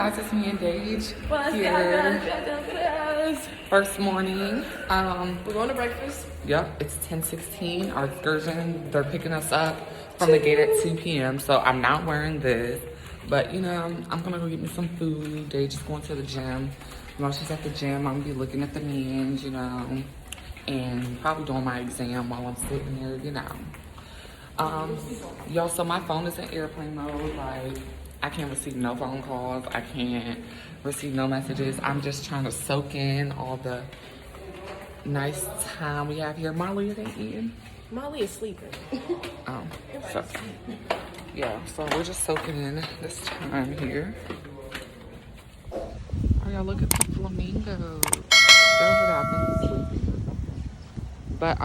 guys, it's me and Gage here. First morning. We're going to breakfast. Yep, it's 10:16. Our excursion, they're picking us up from the gate at 2 p.m. So I'm not wearing this, but you know, I'm gonna go get me some food. Gage is going to the gym. While she's at the gym, I'm gonna be looking at the men's, you know, and probably doing my exam while I'm sitting there, you know. Y'all, so my phone is in airplane mode. Like, I can't receive no phone calls. I can't receive no messages. I'm just trying to soak in all the nice time we have here. Molly, it ain't eating. Molly is sleeping. Oh, so, yeah, so we're just soaking in this time here. Oh, y'all, look at the flamingos. Those are, I think, sleeping or something. But,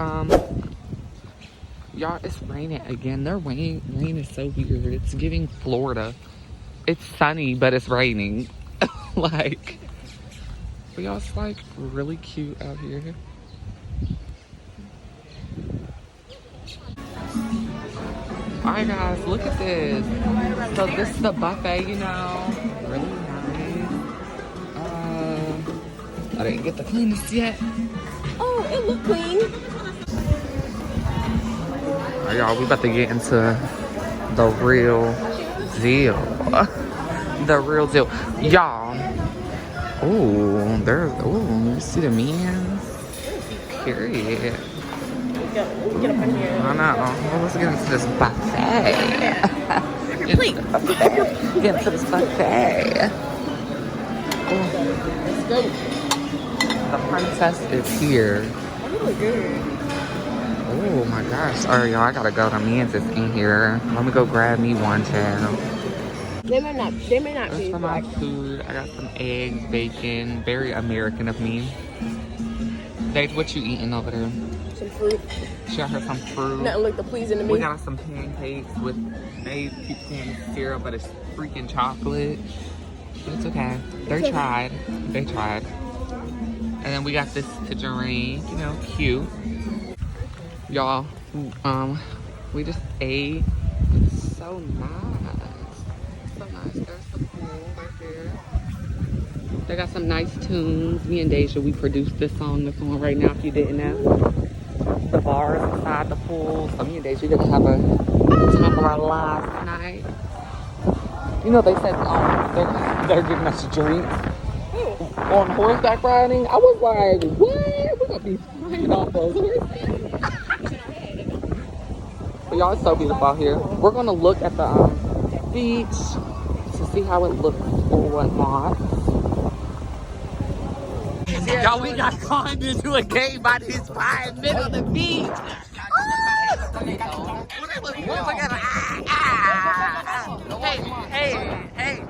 y'all, it's raining again. Their rain is so weird. It's giving Florida. It's sunny, but it's raining. Like, but y'all, it's like really cute out here. Alright guys, look at this. So this is the buffet, you know. Really nice. I didn't get the cleanest yet. Oh, it looked clean. Alright y'all, we about to get into the real deal. The real deal. Y'all. Ooh, there's, ooh, you see the men's? Period. Get up in here. I know. Well, let's get into this buffet. Get into this buffet. Ooh. Let's go. The princess is here. Oh, you look good. Oh my gosh. Alright, y'all, I gotta go. The men's is in here. Let me go grab me one, child. They may not There's be some black. food. I got some eggs, bacon. Very American of me. Dave, what you eating over there? Some fruit. She got her some fruit. Nothing looked pleasing to me. We got us some pancakes with made pecan syrup, but it's freaking chocolate. But it's okay. They tried. They tried. And then we got this to drink, you know, cute. Y'all, we just ate. It's so nice. So nice. There's the pool right there. They got some nice tunes. Me and Deja, we produced this song that's on right now, if you didn't know. The bars inside the pool. So me and Deja, we're gonna have a time of our lives tonight. You know, they said they're giving us drinks on horseback riding. I was like, what? We're gonna be flying off those horses. But y'all, it's so beautiful out here. We're gonna look at the beach to see how it looks or whatnot. Y'all, we got caught into a game by these 5 men on the beach. Hey.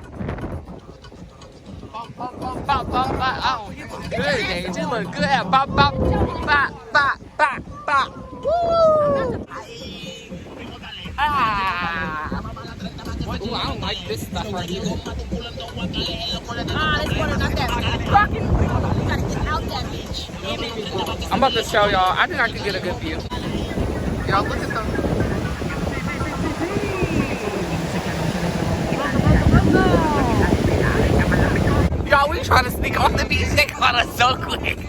Bop. Oh, he look good, Gage. He look good. Bop. Woo! Ooh, I don't like this stuff right here. This water not that fucking. We gotta get out that beach. I'm about to show y'all. I think I can get a good view. Y'all, look at them. Y'all, we trying to sneak off the beach. They caught us so quick.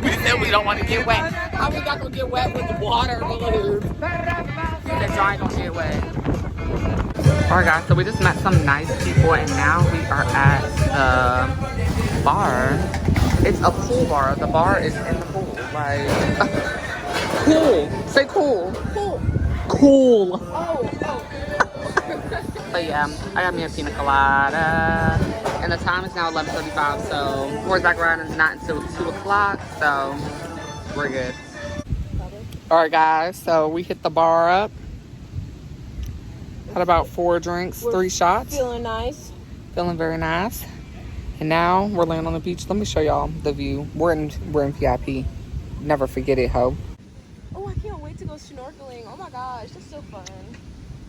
We said we don't want to get wet. How we not gonna get wet with the water? That y'all ain't gonna get wet. Alright guys, so we just met some nice people and now we are at the bar. It's a pool bar. The bar is in the pool. Like, cool. Say cool. Cool. Oh. But yeah, I got me a pina colada. And the time is now 11:35, so horseback riding is not until 2 o'clock, so we're good. Alright guys, so we hit the bar up. Had about 4 drinks, 3 shots. Feeling nice. Feeling very nice. And now we're laying on the beach. Let me show y'all the view. We're in VIP. Never forget it, ho. Oh, I can't wait to go snorkeling. Oh my gosh, that's so fun.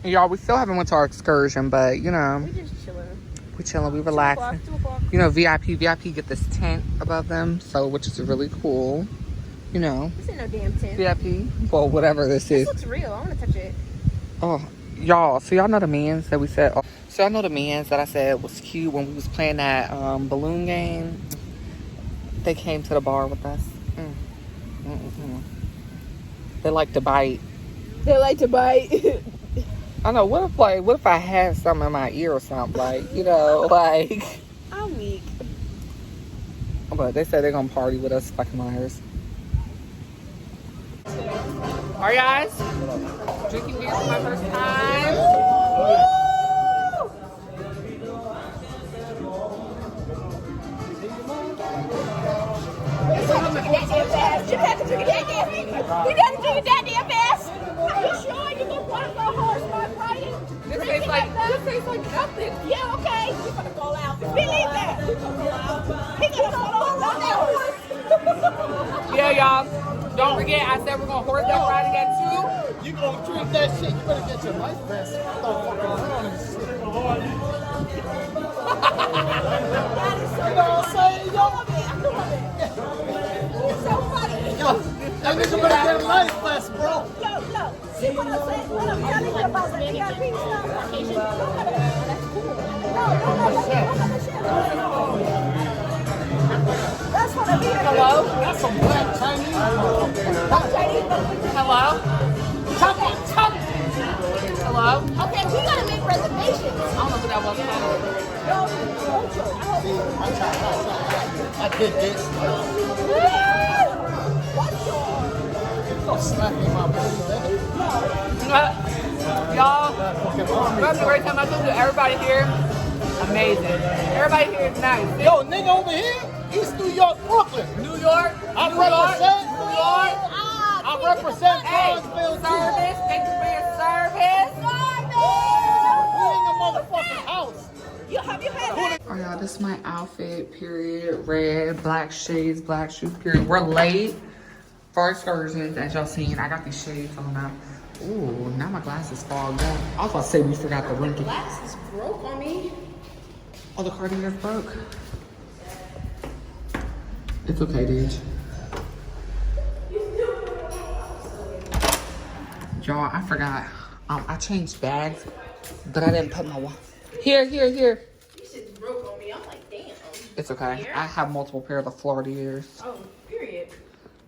And y'all, we still haven't went to our excursion, but you know, We're just chilling. we chilling, we relaxing. 2 o'clock. You know, VIP get this tent above them, so which is really cool. You know, This ain't no damn tent. VIP, well, whatever this This is. looks real. I want to touch it. Oh, y'all, so y'all know the men's that we said. Oh, So I know the mans that I said was cute when we was playing that balloon game. They came to the bar with us. They like to bite. They like to bite. I know. What if I had something in my ear or something? Like, you know, like. I'm weak. But they said they're gonna party with us like Myers. Alright guys, drinking beer for my first time. You have to drink it that damn fast. You got to drink it that damn fast. Are you sure you don't want to go horseback riding? This tastes like nothing. Yeah, okay. You're gonna fall out. Believe that. He's gonna fall out that horse. Yeah, y'all. Don't forget, I said we're gonna horseback riding at 2. You gonna drink that shit? You better get your life vest. Start fucking around and shit. You know what I'm saying, yo? It's so funny. Yo, that nigga better get a life vest, bro. Yo, see what I'm saying? What I'm telling you about the VIP stuff? That's cool. That's what I'm hearing. Hello? That's some black Chinese. Hello? Hello? Okay, we gotta make reservations. I don't know who that was. I did this. What's your? Don't slap me in my belly, Y'all, that's the great time I told you. Everybody here, amazing. Everybody here is nice. yo, nigga over here, East New York, Brooklyn. New York, I New York, represent. New York. I represent Hey, Bronzeville too. service. Thank you for your service. We in the motherfucking house. Have you had that? Oh, y'all, this is my outfit, period. Red, black shades, black shoes, period. We're late for excursions, as y'all seen. I got these shades on now. Ooh, now my glasses fogged up. I was about to say we forgot the winky. Glasses broke on me. Oh, the cardigan's broke. It's okay, dude. Y'all, I forgot. I changed bags, but I didn't put my Here. These shit broke on me. I'm like, damn. It's okay. I have multiple pair of the Florida ears. Oh, period.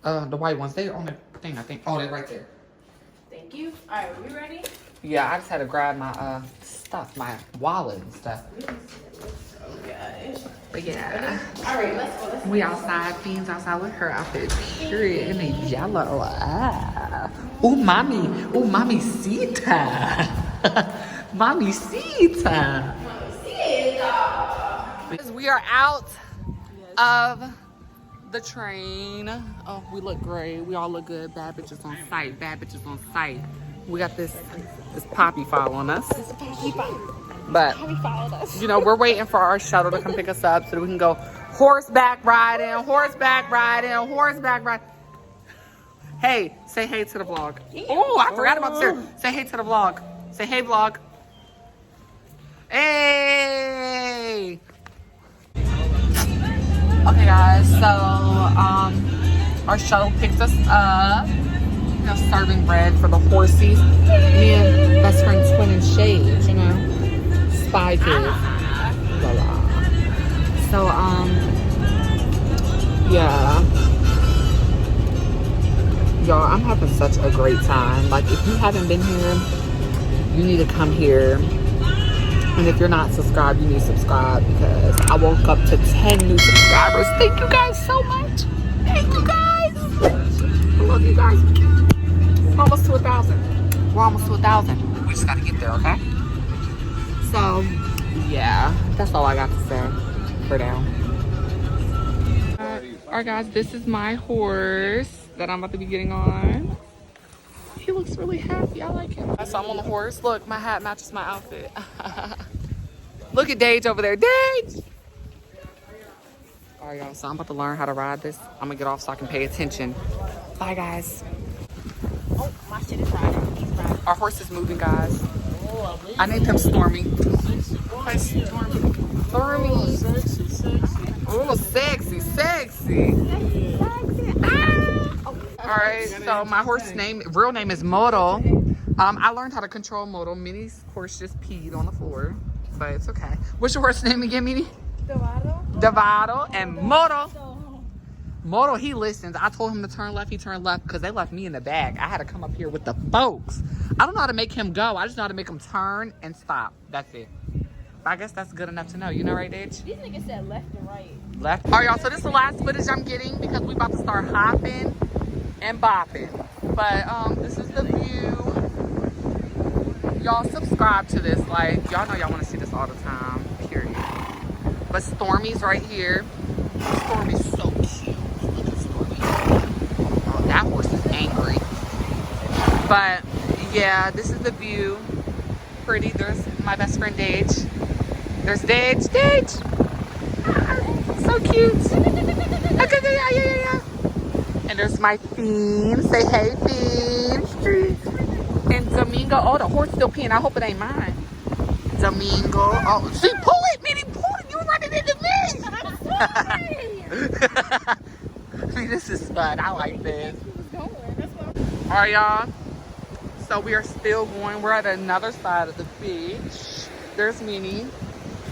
The white ones. They're on the thing, I think. Oh, they're right there. Thank you. All right, we ready? Yeah, I just had to grab my stuff, my wallet and stuff. Oh, gosh. But yeah. All right, let's go. We outside, Fiends outside with her outfit, period, in the yellow. Ooh, mamacita. Mamacita. We are out of the train. Oh, we look great. We all look good. Bad bitches on site. Bad bitches on site. We got this Poppy following us. But, you know, we're waiting for our shuttle to come pick us up so that we can go horseback riding. Hey, say hey to the vlog. Oh, I forgot about this. Say hey to the vlog. Say hey, vlog. Hey. Okay, guys, so our shuttle picked us up. You know, serving bread for the horsies. Me and best friend Twin and Shades, you know. Spy kids. So, yeah. Y'all, I'm having such a great time. Like, if you haven't been here, you need to come here. And if you're not subscribed, you need to subscribe because I woke up to 10 new subscribers. Thank you guys so much. Thank you guys. I love you guys. We're almost to 1,000. We're almost to 1,000. We just got to get there, okay? So, yeah. That's all I got to say for now. All right, guys. This is my horse that I'm about to be getting on. He looks really happy. I like him. So I'm on the horse. Look, my hat matches my outfit. Look at Dage over there. Dage! All right, y'all. So I'm about to learn how to ride this. I'm going to get off so I can pay attention. Bye, guys. Oh, my shit is riding. He's riding. Our horse is moving, guys. I named him Stormy. Hi, Stormy. Stormy. Oh, sexy. All right, so my horse's real name is Moto. I learned how to control Moto. Minnie's horse just peed on the floor. but it's okay. What's your horse name again, Mimi? Devado. Devado and Moro. Moro, he listens. I told him to turn left, he turned left because they left me in the back. I had to come up here with the folks. I don't know how to make him go. I just know how to make him turn and stop. That's it. But I guess that's good enough to know. You know, right, Ditch? These niggas said left and right. Left. All right, y'all. So this is the last footage I'm getting because we about to start hopping and bopping. But this is the view. Y'all subscribe to this. Like, y'all know y'all want to see this all the time. Period. But Stormy's right here. Stormy's so cute. Look at Stormy. Oh, that horse is angry. But yeah, this is the view. Pretty. There's my best friend Dage. There's Dage. Dage. So cute. Okay, yeah. And there's my Fiend. Say hey, Fiend. And Domingo. Oh, the horse still peeing. I hope it ain't mine. Domingo. Oh, see, pull it, Minnie. Pull it. You running into me. I mean, this is fun. I like this. All right, y'all. So we are still going. We're at another side of the beach. There's Minnie.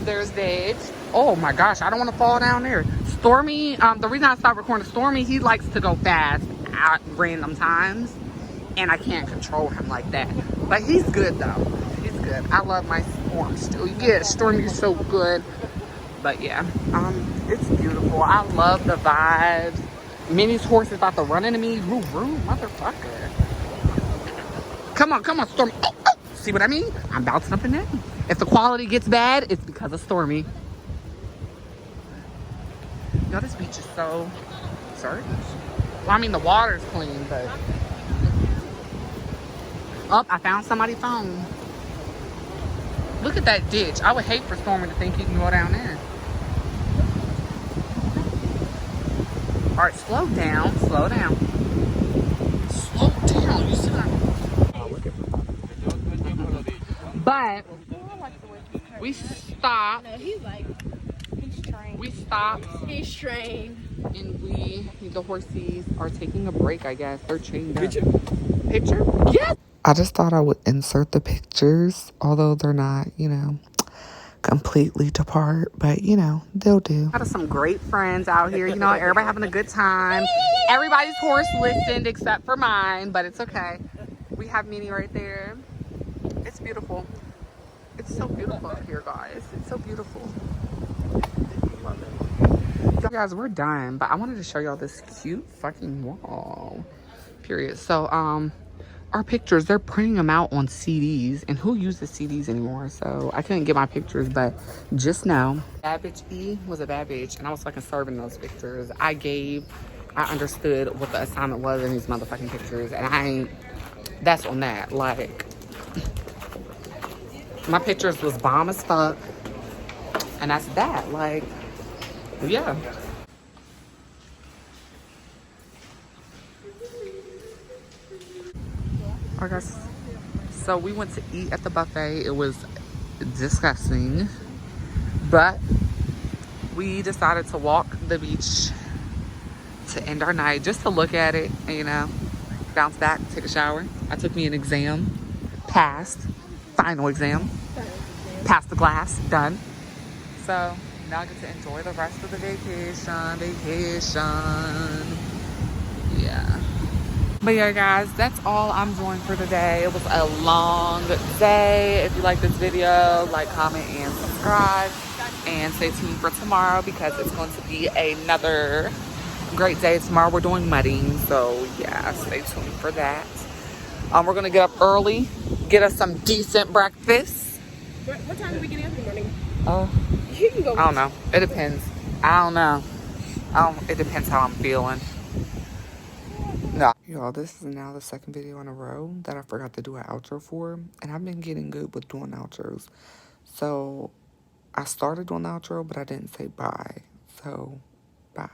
There's Dage. Oh my gosh, I don't want to fall down there. Stormy, the reason I stopped recording Stormy, he likes to go fast at random times. And I can't control him like that. But he's good though. He's good. I love my Storm still. Yeah, Stormy's so good. But yeah, it's beautiful. I love the vibes. Minnie's horse is about to run into me. Roo, motherfucker. Come on, Stormy. Oh. See what I mean? I'm bouncing up and down. If the quality gets bad, it's because of Stormy. Yo, this beach is so dirty. Well, I mean, the water's clean, but... Oh, I found somebody's phone. Look at that ditch. I would hate for Stormy to think he can go down there. All right, slow down. Slow down. You see that? But we stopped. No, he's trained. We stopped. He's trained. And the horses are taking a break, I guess. They're chained up. Picture? Yes! I just thought I would insert the pictures, although they're not, completely apart, but they'll do. Got some great friends out here, everybody having a good time. Everybody's horse listened except for mine, but it's okay. We have Minnie right there. It's beautiful. It's so beautiful up here, guys. It's so beautiful. So guys, we're done, but I wanted to show y'all this cute fucking wall. Period. So, our pictures, they're printing them out on CDs, and who uses CDs anymore? So I couldn't get my pictures, but just know, bad bitch E was a bad bitch, and I was fucking serving those pictures. I understood what the assignment was in these motherfucking pictures, and that's on that. Like, my pictures was bomb as fuck, and that's that. Like, yeah. I guess. So we went to eat at the buffet. It was disgusting, but we decided to walk the beach to end our night, just to look at it and bounce back, take a shower. I took me an exam, passed, final exam, passed the class, done. So now I get to enjoy the rest of the vacation. Yeah. But yeah, guys, that's all I'm doing for today. It was a long day. If you like this video, like, comment, and subscribe. And stay tuned for tomorrow because it's going to be another great day. Tomorrow we're doing mudding. So yeah, stay tuned for that. We're going to get up early, get us some decent breakfast. What time are we getting up in the morning? You can go. I don't know. It depends. I don't know. It depends how I'm feeling. No. Y'all, this is now the second video in a row that I forgot to do an outro for. And I've been getting good with doing outros. So, I started doing the outro, but I didn't say bye. So, bye.